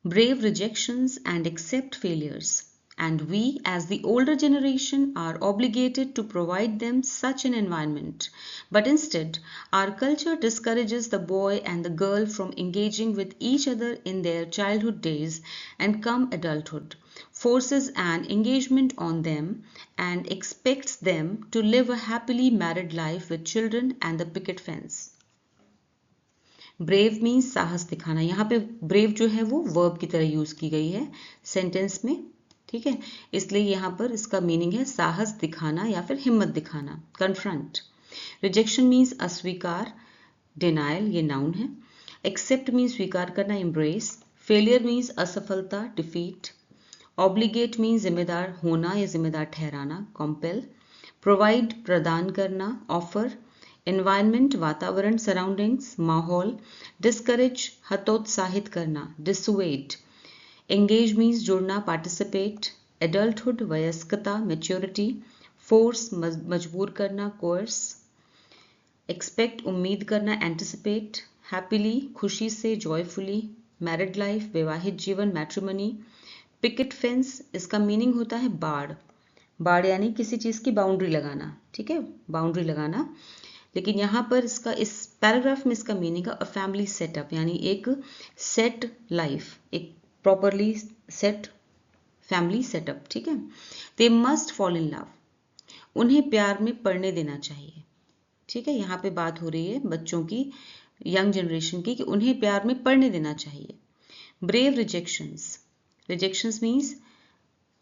brave rejections, and accept failures. And we, as the older generation, are obligated to provide them such an environment. But instead, our culture discourages the boy and the girl from engaging with each other in their childhood days and come adulthood, forces an engagement on them, and expects them to live a happily married life with children and the picket fence. Brave means साहस दिखाना। यहाँ पे brave जो है वो verb की तरह use की गई है सेंटेंस में, ठीक है, इसलिए यहाँ पर इसका मीनिंग है साहस दिखाना या फिर हिम्मत दिखाना, कन्फ्रंट। रिजेक्शन मीन्स अस्वीकार, डिनायल, ये नाउन है। एक्सेप्ट मीन्स स्वीकार करना, एम्ब्रेस। फेलियर मीन्स असफलता, डिफीट। ऑब्लिगेट मीन्स जिम्मेदार होना या जिम्मेदार ठहराना, कॉम्पेल। प्रोवाइड प्रदान करना, ऑफर। एनवायरनमेंट वातावरण, सराउंडिंग्स माहौल। डिस्करेज हतोत्साहित करना, डिसुएड। एंगेज मीन्स जुड़ना, पार्टिसिपेट। एडल्टहुड वयस्कता, मैच्योरिटी। फोर्स मजबूर करना, कोर्स। एक्सपेक्ट उम्मीद करना, एंटिसिपेट। हैप्पीली खुशी से, जॉयफुली। मैरिड लाइफ वैवाहिक जीवन, मैट्रिमनी। पिकेट फेंस, इसका मीनिंग होता है बाड़। बाड़ यानी किसी चीज की बाउंड्री लगाना, ठीक है, बाउंड्री लगाना। लेकिन यहाँ पर इसका इस पैराग्राफ में इसका मीनिंग है अ फैमिली सेटअप, यानी एक सेट लाइफ, एक प्रॉपरली सेट फैमिली सेटअप, ठीक है। They must fall in love, उन्हें प्यार में पड़ने देना चाहिए, ठीक है। यहाँ पे बात हो रही है बच्चों की, यंग जनरेशन की, कि उन्हें प्यार में पड़ने देना चाहिए। ब्रेव रिजेक्शंस, रिजेक्शंस मीन्स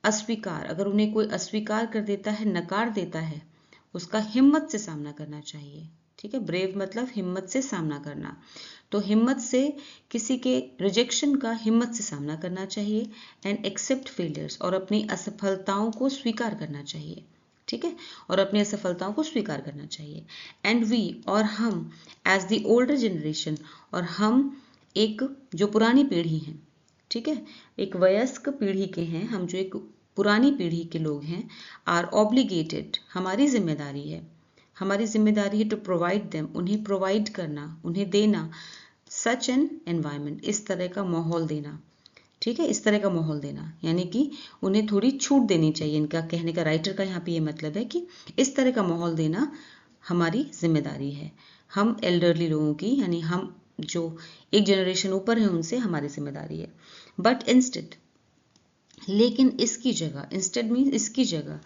अस्वीकार, अगर उन्हें कोई अस्वीकार कर देता है, नकार देता है, उसका हिम्मत से सामना करना चाहिए, ठीक है। ब्रेव मतलब हिम्मत से सामना करना, तो हिम्मत से किसी के रिजेक्शन का हिम्मत से सामना करना चाहिए। एंड एक्सेप्ट फेलियर्स, और अपनी असफलताओं को स्वीकार करना चाहिए, ठीक है, और अपनी असफलताओं को स्वीकार करना चाहिए। एंड वी, और हम, एज द ओल्डर जनरेशन, और हम एक जो पुरानी पीढ़ी हैं, ठीक है, एक वयस्क पीढ़ी के हैं हम, जो एक पुरानी पीढ़ी के लोग हैं, आर ऑब्लिगेटेड, हमारी जिम्मेदारी है, हमारी जिम्मेदारी है टू प्रोवाइड देम, उन्हें प्रोवाइड करना, उन्हें देना, सच एन एनवायरनमेंट, इस तरह का माहौल देना, ठीक है, इस तरह का माहौल देना, यानी कि उन्हें थोड़ी छूट देनी चाहिए। इनका कहने का, राइटर का यहाँ पे ये मतलब है कि इस तरह का माहौल देना हमारी जिम्मेदारी है, हम एल्डरली लोगों की, यानी हम जो एक जनरेशन ऊपर है उनसे हमारी जिम्मेदारी है। बट इंस्टेड, लेकिन इसकी जगह, इंस्टेड मीन्स इसकी जगह,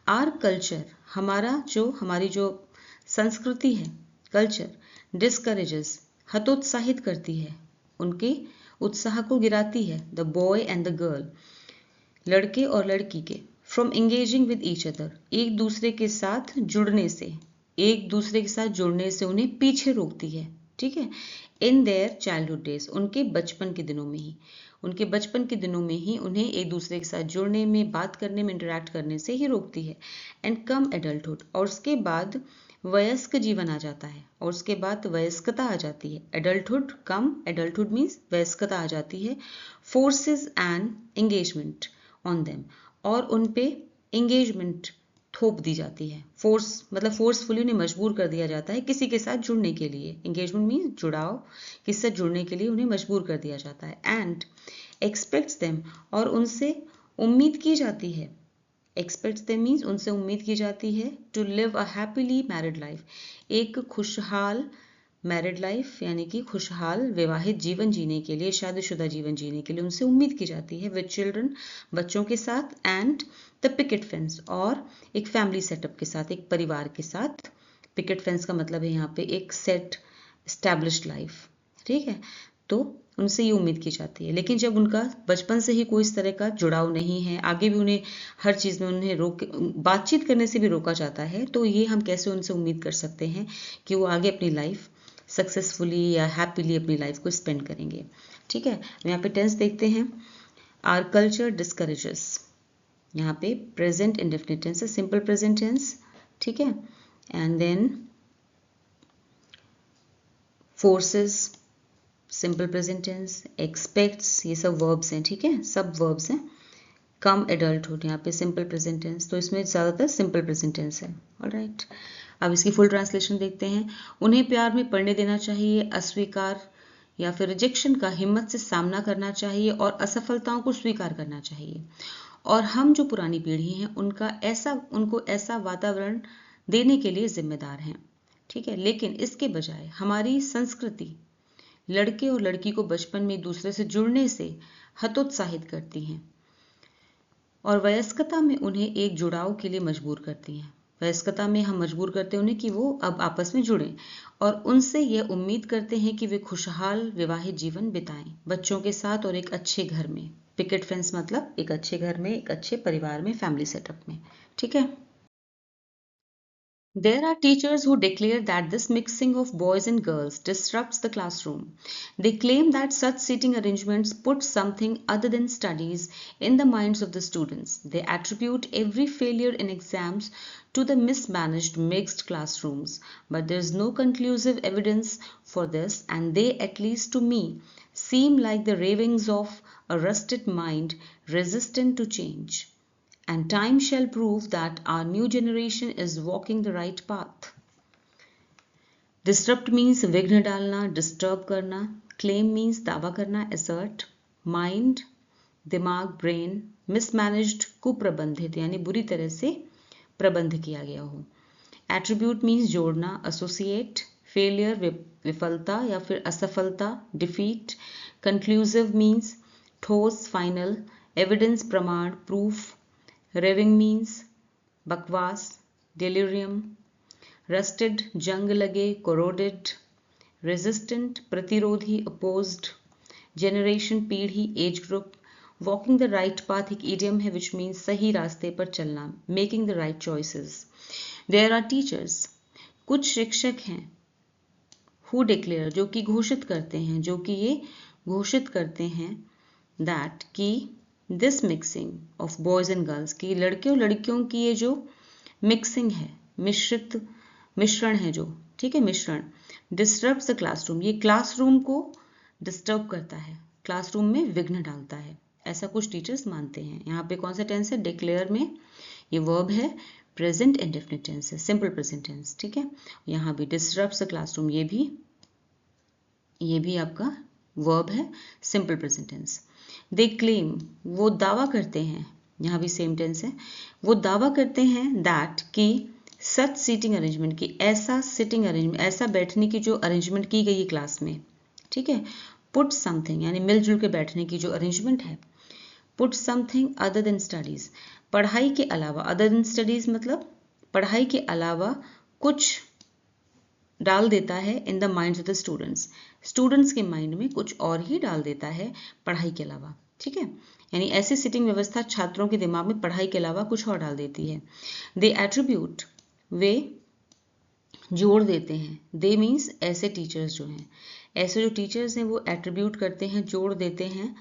आर कल्चर, हमारी जो संस्कृति है, कल्चर, डिस्करेजेस, हतोत्साहित करती है, उनके उत्साह को गिराती है, the boy and the girl, लड़के और लड़की के, from engaging with each other, एक दूसरे के साथ जुड़ने से, एक दूसरे के साथ जुड़ने से उन्हें पीछे रोकती है, ठीक है। इन देयर चाइल्डहुड डेज, उनके बचपन के दिनों में ही, उनके बचपन के दिनों में ही उन्हें एक दूसरे के साथ जुड़ने में, बात करने में, इंटरेक्ट करने से ही रोकती है। एंड कम एडल्टहुड, और उसके बाद वयस्क जीवन आ जाता है, और उसके बाद वयस्कता आ जाती है। एडल्टहुड कम, एडल्टहुड मीन्स वयस्कता आ जाती है। Forces and engagement on them, और उन पे एंगेजमेंट थोप दी जाती है। फोर्स मतलब फोर्सफुली उन्हें मजबूर कर दिया जाता है किसी के साथ जुड़ने के लिए। एंगेजमेंट मीन्स जुड़ाव, किसी से जुड़ने के लिए उन्हें मजबूर कर दिया जाता है। एंड एक्सपेक्ट्स देम, और उनसे उम्मीद की जाती है, एक्सपेक्ट्स देम मीन्स उनसे उम्मीद की जाती है, to live a happily married life, एक खुशहाल मैरिड लाइफ यानी कि खुशहाल विवाहित जीवन जीने के लिए, शादीशुदा जीवन जीने के लिए उनसे उम्मीद की जाती है। विद चिल्ड्रन, बच्चों के साथ, एंड द पिकेट फेंस, और एक फैमिली सेटअप के साथ, एक परिवार के साथ। पिकेट फेंस का मतलब है यहाँ पे एक सेट एस्टैब्लिश्ड लाइफ, ठीक है। तो उनसे ये उम्मीद की जाती है। लेकिन जब उनका बचपन से ही कोई इस तरह का जुड़ाव नहीं है, आगे भी उन्हें हर चीज़ में उन्हें बातचीत करने से भी रोका जाता है, तो ये हम कैसे उनसे उम्मीद कर सकते हैं कि वो आगे अपनी लाइफ सक्सेसफुली या हैप्पीली अपनी लाइफ को स्पेंड करेंगे, ठीक है। यहाँ पे टेंस देखते हैं। आवर कल्चर डिस्करेजेस, यहाँ पे प्रेजेंट इंडेफिनिट टेंस है, सिंपल प्रेजेंट टेंस, ठीक है। And then forces, simple present tense, expects, ये सब वर्ब्स हैं, ठीक है, सब वर्ब्स हैं। कम एडल्टहुड, यहाँ पे सिंपल प्रेजेंट टेंस, तो इसमें ज़्यादातर सिंपल प्रेजेंट टेंस है। ऑलराइट, अब इसकी फुल ट्रांसलेशन देखते हैं। उन्हें प्यार में पड़ने देना चाहिए, अस्वीकार या फिर रिजेक्शन का हिम्मत से सामना करना चाहिए और असफलताओं को स्वीकार करना चाहिए। और हम जो पुरानी पीढ़ी हैं उनको ऐसा वातावरण देने के लिए जिम्मेदार हैं, ठीक है। लेकिन इसके बजाय हमारी संस्कृति लड़के और लड़की को बचपन में एक दूसरे से जुड़ने से हतोत्साहित करती हैं और वयस्कता में उन्हें एक जुड़ाव के लिए मजबूर करती हैं। वयस्कता में हम मजबूर करते हैं उन्हें कि वो अब आपस में जुड़ें, और उनसे ये उम्मीद करते हैं कि वे खुशहाल विवाहित जीवन बिताएं बच्चों के साथ और एक अच्छे घर में। पिकेट फेंस मतलब एक अच्छे घर में, एक अच्छे परिवार में, फैमिली सेटअप में, ठीक है। There are teachers who declare that this mixing of boys and girls disrupts the classroom. They claim that such seating arrangements put something other than studies in the minds of the students. They attribute every failure in exams to the mismanaged mixed classrooms. But there is no conclusive evidence for this, and they, at least to me, seem like the ravings of a rusted mind resistant to change. And time shall prove that our new generation is walking the right path. Disrupt means विघ्न डालना, disturb करना. Claim means दावा करना, assert. Mind, दिमाग, brain. Mismanaged, कुप्रबंधित यानी बुरी तरह से प्रबंध किया गया हो. Attribute means जोड़ना, associate. Failure, विफलता या फिर असफलता, defeat. Conclusive means ठोस, final. Evidence, प्रमाण, proof. Raving means बकवास, delirium. Rusted, जंग लगे, corroded. Resistant, प्रतिरोधी, opposed. Generation, पीढ़ी, age group. Walking the right path एक idiom है which means सही रास्ते पर चलना, making the right choices. There are teachers, कुछ शिक्षक हैं, who declare, जो कि घोषित करते हैं, जो कि ये घोषित करते हैं that कि this mixing of boys and girls, की लड़के और लड़कियों की ये जो मिक्सिंग है, मिश्रण है जो, ठीक है, मिश्रण, डिस्टर्ब्स द क्लासरूम, ये क्लासरूम को डिस्टर्ब करता है, क्लासरूम में विघ्न डालता है, ऐसा कुछ टीचर्स मानते हैं। यहाँ पे कौन सा टेंस है? डिक्लेयर में ये वर्ब है, प्रेजेंट इंडेफिनिट टेंस है, सिंपल प्रेजेंट टेंस, ठीक है। यहाँ भी डिस्टर्ब्स द क्लासरूम, ये भी आपका वर्ब है, simple present tense. They claim, वो दावा करते हैं, यहाँ भी सेम टेंस है, वो दावा करते हैं दैट कि सच सीटिंग अरेंजमेंट की, ऐसा सिटिंग अरेंजमेंट, ऐसा बैठने की जो अरेंजमेंट की गई है क्लास में, ठीक है, पुट समथिंग यानी मिलजुल के बैठने की जो अरेंजमेंट है, put something other than studies, पढ़ाई के अलावा, अदर देन स्टडीज मतलब पढ़ाई के अलावा कुछ डाल देता है in the minds of the students, students के माइंड में कुछ और ही डाल देता है पढ़ाई के अलावा, ठीक है, यानी ऐसी सिटिंग व्यवस्था छात्रों के दिमाग में पढ़ाई के अलावा कुछ और डाल देती है। दे एट्रीब्यूट, वे जोड़ देते हैं, दे मीन्स ऐसे टीचर्स जो हैं, ऐसे जो टीचर्स हैं वो एट्रीब्यूट करते हैं, जोड़ देते हैं,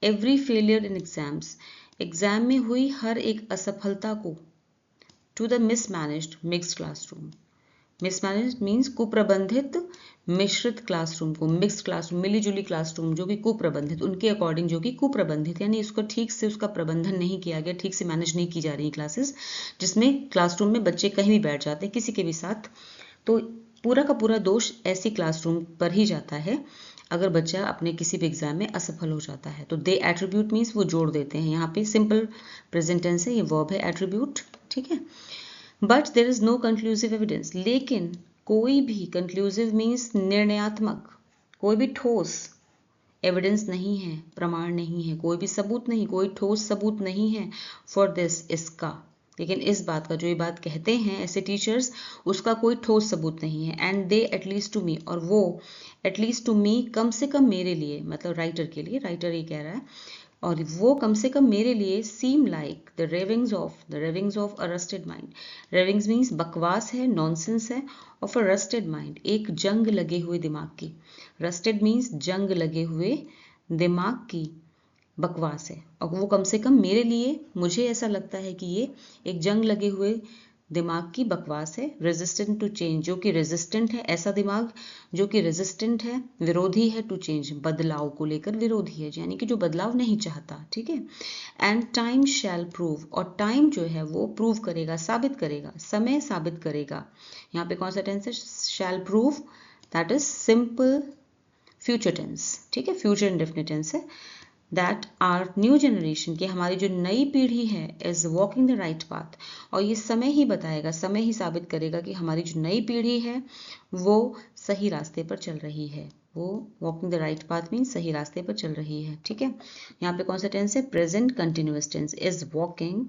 every failure in exams, exam में हुई हर एक असफलता को, to the mismanaged mixed classroom, mismanaged means कुप्रबंधित मिश्रित क्लासरूम को, मिक्स्ड क्लासरूम मिली जुली क्लासरूम जो कि कुप्रबंधित, उनके अकॉर्डिंग जो कि कुप्रबंधित यानी इसको ठीक से उसका प्रबंधन नहीं किया गया, ठीक से मैनेज नहीं की जा रही क्लासेस, जिसमें क्लासरूम में बच्चे कहीं भी बैठ जाते हैं किसी के भी साथ, तो पूरा का पूरा दोष ऐसी क्लासरूम पर ही जाता है अगर बच्चा अपने किसी भी एग्जाम में असफल हो जाता है। तो दे एट्रीब्यूट मीन्स वो जोड़ देते हैं, यहाँ पे सिंपल प्रेजेंट टेंस है, ये वर्ब है एट्रीब्यूट, ठीक है। But there is no conclusive evidence, लेकिन कोई भी, कंक्लूसिव मीन्स निर्णयात्मक, कोई भी ठोस एविडेंस नहीं है, प्रमाण नहीं है, कोई भी सबूत नहीं, कोई ठोस सबूत नहीं है फॉर दिस, इसका। लेकिन इस बात का, जो ये बात कहते हैं ऐसे टीचर्स, उसका कोई ठोस सबूत नहीं है। And they at least to me, और वो एटलीस्ट टू मी, कम से कम मेरे लिए, मतलब राइटर के लिए, राइटर ये कह रहा है, और वो कम से कम मेरे लिए seem like the ravings of a rusted mind. Ravings means बकवास है, नॉनसेंस है, ऑफ अ रस्टेड माइंड, एक जंग लगे हुए दिमाग की। रस्टेड मीन्स जंग लगे हुए दिमाग की बकवास है, और वो कम से कम मेरे लिए, मुझे ऐसा लगता है कि ये एक जंग लगे हुए दिमाग की बकवास है। रेजिस्टेंट टू चेंज, जो कि रेजिस्टेंट है, ऐसा दिमाग जो कि रेजिस्टेंट है, विरोधी है टू चेंज, बदलाव को लेकर विरोधी है, यानी कि जो बदलाव नहीं चाहता, ठीक है। एंड टाइम शैल प्रूव, और टाइम जो है वो प्रूव करेगा, साबित करेगा, समय साबित करेगा। यहाँ पे कौन सा टेंस है? Shall prove, that is simple future tense, ठीक है, फ्यूचर इंडेफिनिट टेंस है। दैट आर न्यू जनरेशन, की हमारी जो नई पीढ़ी है, is walking the right path, और ये समय ही बताएगा, समय ही साबित करेगा कि हमारी जो नई पीढ़ी है वो सही रास्ते पर चल रही है। वो walking the right path means सही रास्ते पर चल रही है, ठीक है। यहाँ पे कौन सा टेंस है? Present continuous tense, is walking.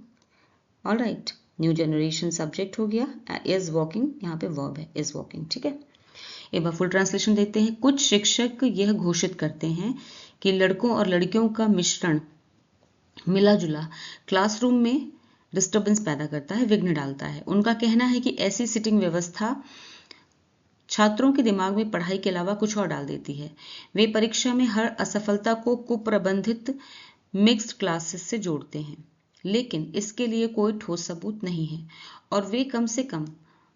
All right, new generation subject हो गया, इज वॉकिंग यहाँ पे वर्ब है, इज वॉकिंग, ठीक है। एक बार फुल ट्रांसलेशन देखते हैं। कुछ शिक्षक यह घोषित करते हैं कि लड़कों और लड़कियों का मिश्रण मिला जुला क्लासरूम में डिस्टर्बेंस पैदा करता है, विघ्न डालता है। उनका कहना है कि ऐसी सिटिंग व्यवस्था छात्रों के दिमाग में पढ़ाई के अलावा कुछ और डाल देती है। वे परीक्षा में हर असफलता को कुप्रबंधित मिक्स्ड क्लासेस से जोड़ते हैं, लेकिन इसके लिए कोई ठोस सबूत नहीं है, और वे कम से कम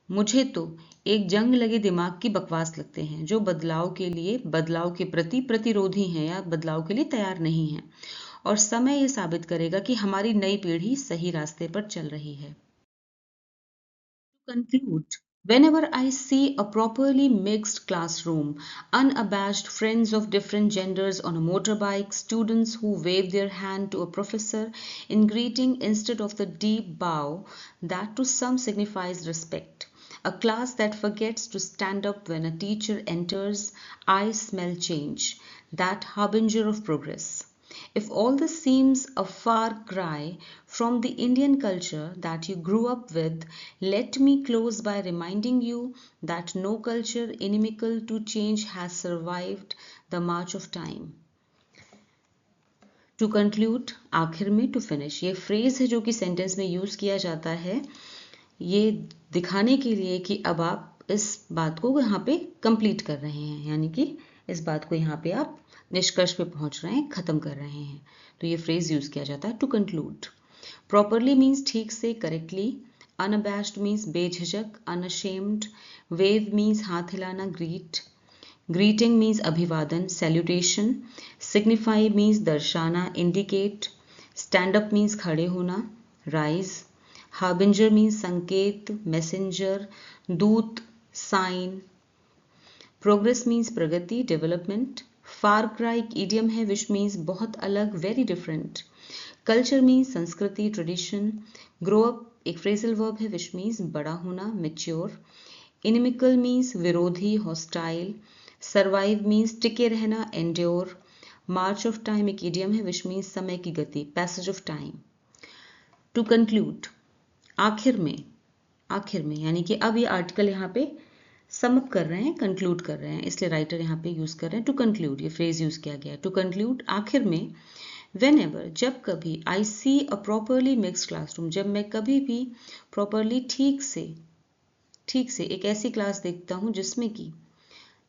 मुझे तो एक जंग लगे दिमाग की बकवास लगते हैं, जो बदलाव के प्रति प्रतिरोधी हैं या बदलाव के लिए तैयार नहीं हैं। और समय ये साबित करेगा कि हमारी नई पीढ़ी सही रास्ते पर चल रही है। To conclude, whenever I see a properly mixed classroom, unabashed friends of different genders on a motorbike, students who wave their hand to a professor in greeting instead of the deep bow that to some signifies respect, a class that forgets to stand up when a teacher enters, I smell change, that harbinger of progress. If all this seems a far cry from the Indian culture that you grew up with, let me close by reminding you that no culture inimical to change has survived the march of time. To conclude, आखिर में, to finish, ये phrase है जो कि sentence में use किया जाता है ये दिखाने के लिए कि अब आप इस बात को यहाँ पे कंप्लीट कर रहे हैं, यानी कि इस बात को यहाँ पे आप निष्कर्ष पे पहुंच रहे हैं, खत्म कर रहे हैं, तो ये फ्रेज यूज किया जाता है टू कंक्लूड। प्रॉपरली मीन्स ठीक से, करेक्टली। अनअबैश्ड मीन्स बेझिझक, अनअशेम्ड। वेव मीन्स हाथ हिलाना, ग्रीट। ग्रीटिंग मीन्स अभिवादन, सैल्यूटेशन। सिग्निफाई मीन्स दर्शाना, इंडिकेट। स्टैंड अप मीन्स खड़े होना, राइज। हार्बिंजर मीन्स संकेत, मैसेंजर, दूत, साइन। प्रोग्रेस मीन्स प्रगति, डेवलपमेंट। फार क्राई एक इडियम है विच मीन्स बहुत अलग, वेरी डिफरेंट। कल्चर मीन्स संस्कृति, ट्रेडिशन। ग्रो अप एक फ्रेजल वर्ब है विच मीन्स बड़ा होना, मैच्योर। इनिमिकल मीन्स विरोधी, हॉस्टाइल। सर्वाइव मीन्स टिके रहना, एंड्योर। मार्च ऑफ टाइम एक इडियम है विच मीन्स समय की गति, passage of time. To conclude, आखिर में यानी कि अब ये आर्टिकल यहाँ पे समअप कर रहे हैं, कंक्लूड कर रहे हैं, इसलिए राइटर यहाँ पे यूज कर रहे हैं टू कंक्लूड, ये फ्रेज यूज किया गया है टू कंक्लूड। आखिर में, वेन एवर जब कभी, आई सी अ प्रॉपरली मिक्स्ड क्लासरूम जब मैं कभी भी प्रॉपरली ठीक से एक ऐसी क्लास देखता हूँ जिसमें कि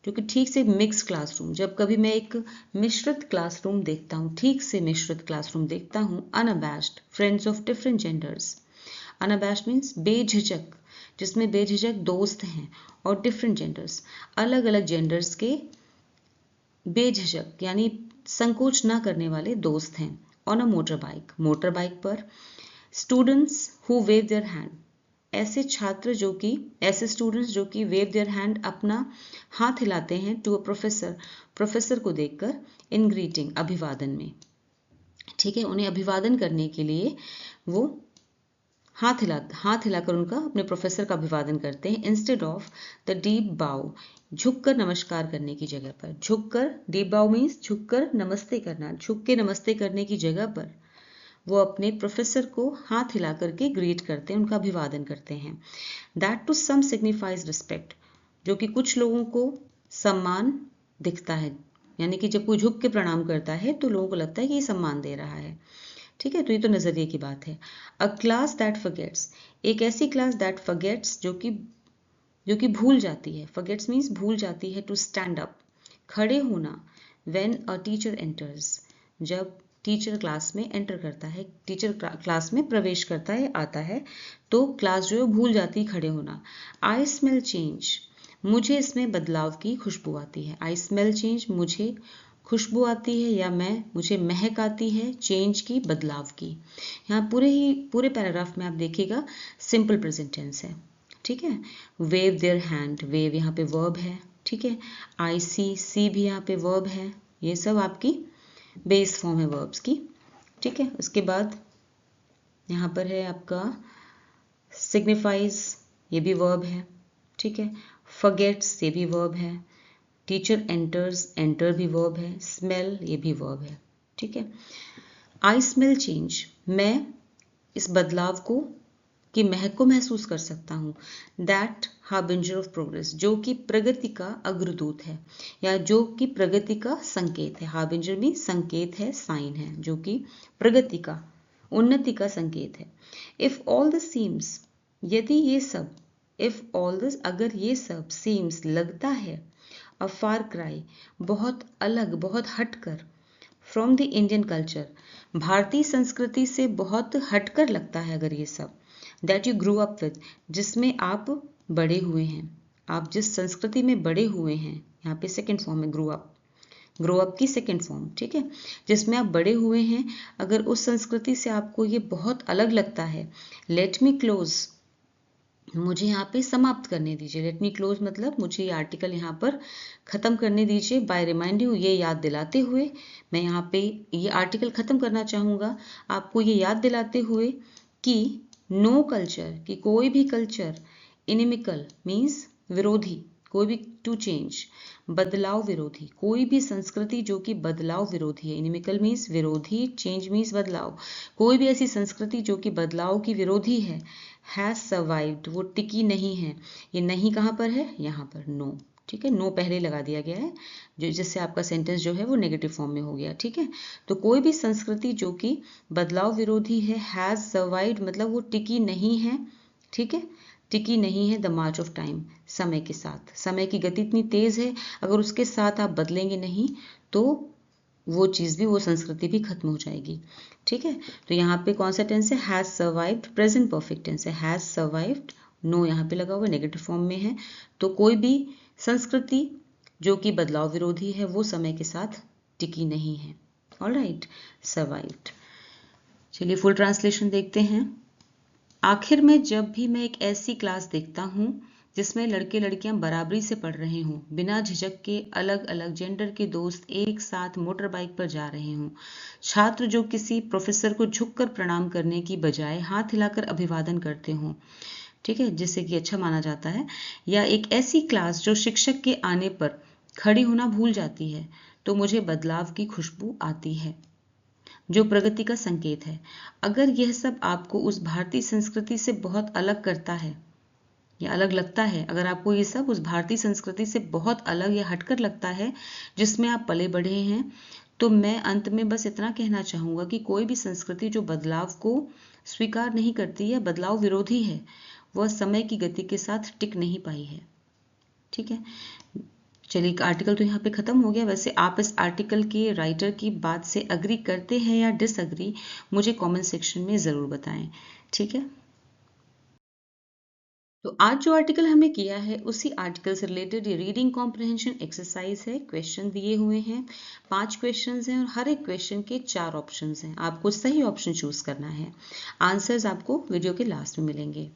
जो कि ठीक से मिक्स क्लासरूम, जब कभी मैं एक मिश्रित क्लासरूम देखता हूँ, ठीक से मिश्रित क्लासरूम देखता हूँ। Unabashed friends of different genders, unabashed means बेझिझक, जिसमें बेझिझक दोस्त हैं, और डिफरेंट जेंडर्स अलग अलग जेंडर्स के बेझिझक यानी संकोच ना करने वाले दोस्त हैं। ऑन अ मोटर बाइक पर। Students who wave their hand, ऐसे स्टूडेंट्स जो कि वेव देयर हैंड अपना हाथ हिलाते हैं टू अ प्रोफेसर को देखकर, इन ग्रीटिंग अभिवादन में, ठीक है, उन्हें अभिवादन करने के लिए वो हाथ हिलाकर उनका अपने प्रोफेसर का अभिवादन करते हैं इंस्टेड ऑफ द डीप बाउ, झुककर नमस्कार करने की जगह पर। झुककर, डीप बाउ मीन्स झुककर नमस्ते करना, झुक के नमस्ते करने की जगह पर वो अपने प्रोफेसर को हाथ हिला करके ग्रीट करते हैं, उनका अभिवादन करते हैं। That to some signifies respect, जो कि कुछ लोगों को सम्मान दिखता है, यानी कि जब कोई झुक के प्रणाम करता है तो लोगों को लगता है कि ये सम्मान दे रहा है। ठीक है, तो ये तो नजरिए की बात है। अ क्लास दैट फॉरगेट्स, एक ऐसी क्लास दैट फॉरगेट्स जो कि भूल जाती है। फॉरगेट्स मीन्स भूल जाती है। टू स्टैंड अप, खड़े होना। व्हेन अ टीचर एंटर्स, जब टीचर क्लास में एंटर करता है, टीचर क्लास में प्रवेश करता है, आता है, तो क्लास जो है भूल जाती है खड़े होना। आई स्मेल चेंज, मुझे इसमें बदलाव की खुशबू आती है। आई स्मेल चेंज, मुझे खुशबू आती है या मुझे महक आती है चेंज की, बदलाव की। यहाँ पूरे पैराग्राफ में आप देखिएगा सिंपल प्रेजेंट टेंस है। ठीक है, वेव देयर हैंड, वेव यहाँ पे वर्ब है। ठीक है, आई सी भी यहाँ पे वर्ब है। ये सब आपकी बेस फॉर्म है वर्ब्स की। ठीक है, उसके बाद यहाँ पर है आपका सिग्निफाइज, ये भी वर्ब है। ठीक है, फॉरगेट्स, ये भी वर्ब है। टीचर एंटर्स, एंटर भी वर्ब है। स्मेल, ये भी वर्ब है। ठीक है, आई स्मेल चेंज, मैं इस बदलाव को की महक को महसूस कर सकता हूँ। दैट हार्बिंजर ऑफ प्रोग्रेस, जो कि प्रगति का अग्रदूत है या जो कि प्रगति का संकेत है। हार्बिंजर भी संकेत है, साइन है, जो कि प्रगति का, उन्नति का संकेत है। इफ ऑल द सीम्स, यदि ये सब, इफ ऑल दिस, अगर ये सब, सीम्स लगता है, अ फार क्राई, बहुत अलग, बहुत हटकर, फ्रॉम द इंडियन कल्चर, भारतीय संस्कृति से बहुत हटकर लगता है अगर ये सब, that you grew up with, जिसमें आप बड़े हुए हैं, आप जिस संस्कृति में बड़े हुए हैं, यहाँ पे सेकेंड फॉर्म है ग्रो अप की सेकेंड फॉर्म। ठीक है, जिसमें आप बड़े हुए हैं, अगर उस संस्कृति से आपको ये बहुत अलग लगता है, लेट मी क्लोज, मुझे यहाँ पे समाप्त करने दीजिए। लेट मी क्लोज मतलब मुझे ये आर्टिकल यहाँ पर खत्म करने दीजिए। बाय रिमाइंड यू, ये याद दिलाते हुए मैं यहाँ पे ये आर्टिकल खत्म करना चाहूँगा, आपको ये याद दिलाते हुए कि नो कल्चर, कि कोई भी कल्चर, इनिमिकल मीन्स विरोधी, कोई भी, टू चेंज, बदलाव विरोधी, कोई भी संस्कृति जो कि बदलाव विरोधी है। इनिमिकल मीन्स विरोधी, चेंज मीन्स बदलाव, कोई भी ऐसी संस्कृति जो कि बदलाव की विरोधी है, हैज सर्वाइव्ड, वो टिकी नहीं है। ये नहीं कहाँ पर है, यहाँ पर नो। ठीक है, नो पहले लगा दिया गया है, जो जिससे आपका सेंटेंस जो है वो नेगेटिव फॉर्म में हो गया। ठीक है, तो कोई भी संस्कृति जो कि बदलाव विरोधी है, हैज सर्वाइव्ड मतलब वो टिकी नहीं है। ठीक है, टिकी नहीं है द मार्च ऑफ टाइम, समय के साथ, समय की गति इतनी तेज है, अगर उसके साथ आप बदलेंगे नहीं तो वो चीज़ भी, वो संस्कृति भी खत्म हो जाएगी। ठीक है, तो यहाँ पे कौन सा टेंस है, has survived, present perfect tense है। हैज सर्वाइव्ड, नो यहाँ पे लगा हुआ नेगेटिव फॉर्म में है, तो कोई भी संस्कृति जो कि बदलाव विरोधी है वो समय के साथ टिकी नहीं है। Alright, survived. चलिए फुल ट्रांसलेशन देखते हैं। आखिर में जब भी मैं एक ऐसी क्लास देखता हूँ जिसमें लड़के लड़कियां बराबरी से पढ़ रहे हों, बिना झिझक के अलग अलग जेंडर के दोस्त एक साथ मोटर बाइक पर जा रहे हों, छात्र जो किसी प्रोफेसर को झुककर प्रणाम करने की बजाय हाथ हिलाकर अभिवादन करते हों, ठीक है, जिससे कि अच्छा माना जाता है, या एक ऐसी क्लास जो शिक्षक के आने पर खड़ी होना भूल जाती है, तो मुझे बदलाव की खुशबू आती है जो प्रगति का संकेत है। अगर यह सब आपको उस भारतीय संस्कृति से बहुत अलग करता है या अलग लगता है, अगर आपको ये सब उस भारतीय संस्कृति से बहुत अलग या हटकर लगता है जिसमें आप पले बढ़े हैं, तो मैं अंत में बस इतना कहना चाहूँगा कि कोई भी संस्कृति जो बदलाव को स्वीकार नहीं करती है, बदलाव विरोधी है, वह समय की गति के साथ टिक नहीं पाई है। ठीक है, चलिए आर्टिकल तो यहाँ पे खत्म हो गया। वैसे आप इस आर्टिकल के राइटर की बात से अग्री करते हैं या डिसअग्री, मुझे कमेंट सेक्शन में ज़रूर बताएं। ठीक है, तो आज जो आर्टिकल हमने किया है उसी आर्टिकल से रिलेटेड ये रीडिंग कॉम्प्रहेंशन एक्सरसाइज है। क्वेश्चन दिए हुए हैं, 5 क्वेश्चंस हैं और हर एक क्वेश्चन के 4 ऑप्शंस हैं। आपको सही ऑप्शन चूज करना है। आंसर्स आपको वीडियो के लास्ट में मिलेंगे।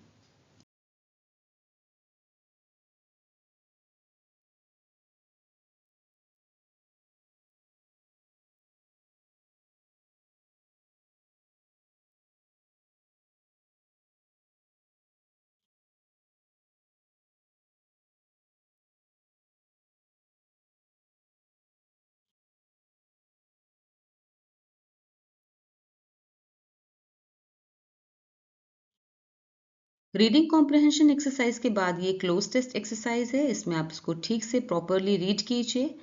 रीडिंग कॉम्प्रहेंशन एक्सरसाइज के बाद ये क्लोज टेस्ट एक्सरसाइज है। इसमें आप इसको ठीक से प्रॉपरली रीड कीजिए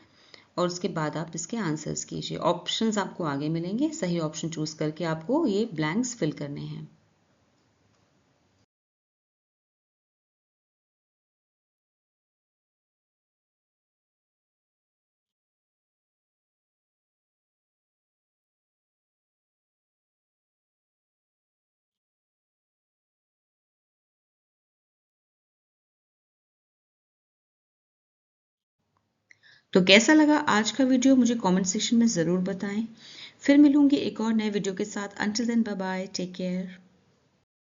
और उसके बाद आप इसके आंसर्स कीजिए। ऑप्शंस आपको आगे मिलेंगे, सही ऑप्शन चूज करके आपको ये ब्लैंक्स फिल करने हैं। तो कैसा लगा आज का वीडियो, मुझे कमेंट सेक्शन में ज़रूर बताएं। फिर मिलूंगी एक और नए वीडियो के साथ। Until then, bye bye, take care.